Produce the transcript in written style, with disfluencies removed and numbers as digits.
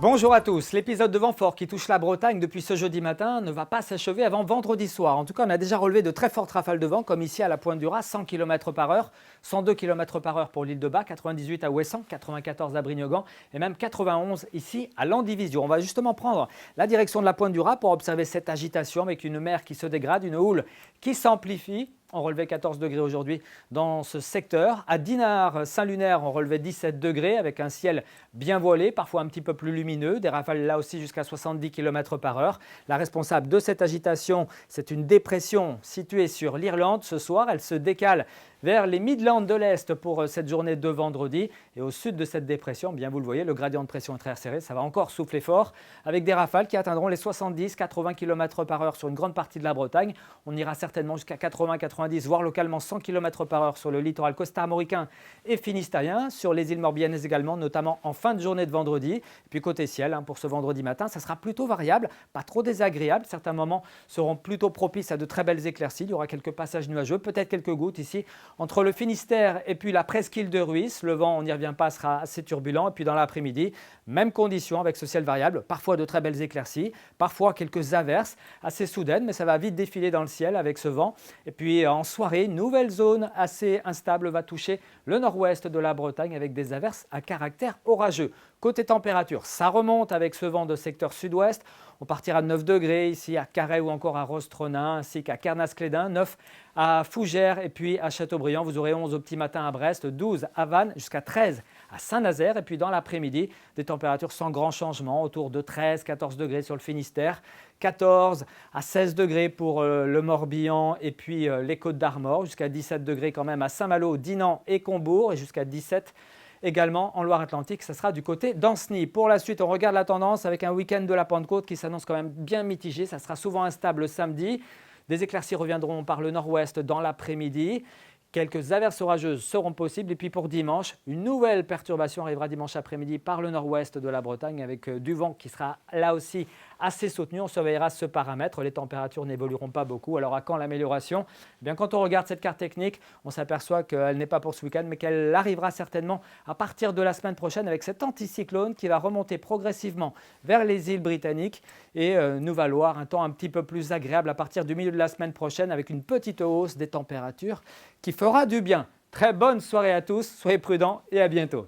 Bonjour à tous. L'épisode de vent fort qui touche la Bretagne depuis ce jeudi matin ne va pas s'achever avant vendredi soir. En tout cas, on a déjà relevé de très fortes rafales de vent, comme ici à la Pointe du Raz, 100 km/h, 102 km/h pour l'île de Bas, 98 à Ouessant, 94 à Brignogan et même 91 ici à Landivisiau. On va justement prendre la direction de la Pointe du Raz pour observer cette agitation avec une mer qui se dégrade, une houle qui s'amplifie. On relevait 14 degrés aujourd'hui dans ce secteur. À Dinard, Saint-Lunaire, on relevait 17 degrés avec un ciel bien voilé, parfois un petit peu plus lumineux. Des rafales là aussi jusqu'à 70 km/h. La responsable de cette agitation, c'est une dépression située sur l'Irlande. Ce soir, elle se décale vers les Midlands de l'Est pour cette journée de vendredi. Et au sud de cette dépression, bien vous le voyez, le gradient de pression est très resserré. Ça va encore souffler fort avec des rafales qui atteindront les 70-80 km/h sur une grande partie de la Bretagne. On ira certainement jusqu'à 80-90, voire localement 100 km/h sur le littoral costa-armoricain et finistérien, sur les îles Morbihanaises également, notamment en fin de journée de vendredi. Et puis côté ciel, pour ce vendredi matin, ça sera plutôt variable, pas trop désagréable. Certains moments seront plutôt propices à de très belles éclaircies. Il y aura quelques passages nuageux, peut-être quelques gouttes ici entre le Finistère et puis la presqu'île de Rhuys. Le vent, on n'y revient pas, sera assez turbulent. Et puis dans l'après-midi, même condition avec ce ciel variable, parfois de très belles éclaircies, parfois quelques averses assez soudaines, mais ça va vite défiler dans le ciel avec ce vent. Et puis en soirée, une nouvelle zone assez instable va toucher le nord-ouest de la Bretagne avec des averses à caractère orageux. Côté température, ça remonte avec ce vent de secteur sud-ouest. On partira de 9 degrés ici à Carhaix ou encore à Rostronin, ainsi qu'à Kernascléden, 9 à Fougères et puis à Châteaubriand. Vous aurez 11 au petit matin à Brest, 12 à Vannes, jusqu'à 13 à Saint-Nazaire. Et puis dans l'après-midi, des températures sans grand changement, autour de 13-14 degrés sur le Finistère, 14 à 16 degrés pour le Morbihan et puis les Côtes d'Armor, jusqu'à 17 degrés quand même à Saint-Malo, Dinan et Combourg, et jusqu'à 17 également en Loire-Atlantique, ça sera du côté d'Ancenis. Pour la suite, on regarde la tendance avec un week-end de la Pentecôte qui s'annonce quand même bien mitigé. Ça sera souvent instable samedi. Des éclaircies reviendront par le nord-ouest dans l'après-midi. Quelques averses orageuses seront possibles. Et puis pour dimanche, une nouvelle perturbation arrivera dimanche après-midi par le nord-ouest de la Bretagne avec du vent qui sera là aussi assez soutenu. On surveillera ce paramètre. Les températures n'évolueront pas beaucoup. Alors à quand l'amélioration ? Eh bien, quand on regarde cette carte technique, on s'aperçoit qu'elle n'est pas pour ce week-end, mais qu'elle arrivera certainement à partir de la semaine prochaine avec cet anticyclone qui va remonter progressivement vers les îles britanniques et nous valoir un temps un petit peu plus agréable à partir du milieu de la semaine prochaine avec une petite hausse des températures qui fera du bien. Très bonne soirée à tous, soyez prudents et à bientôt.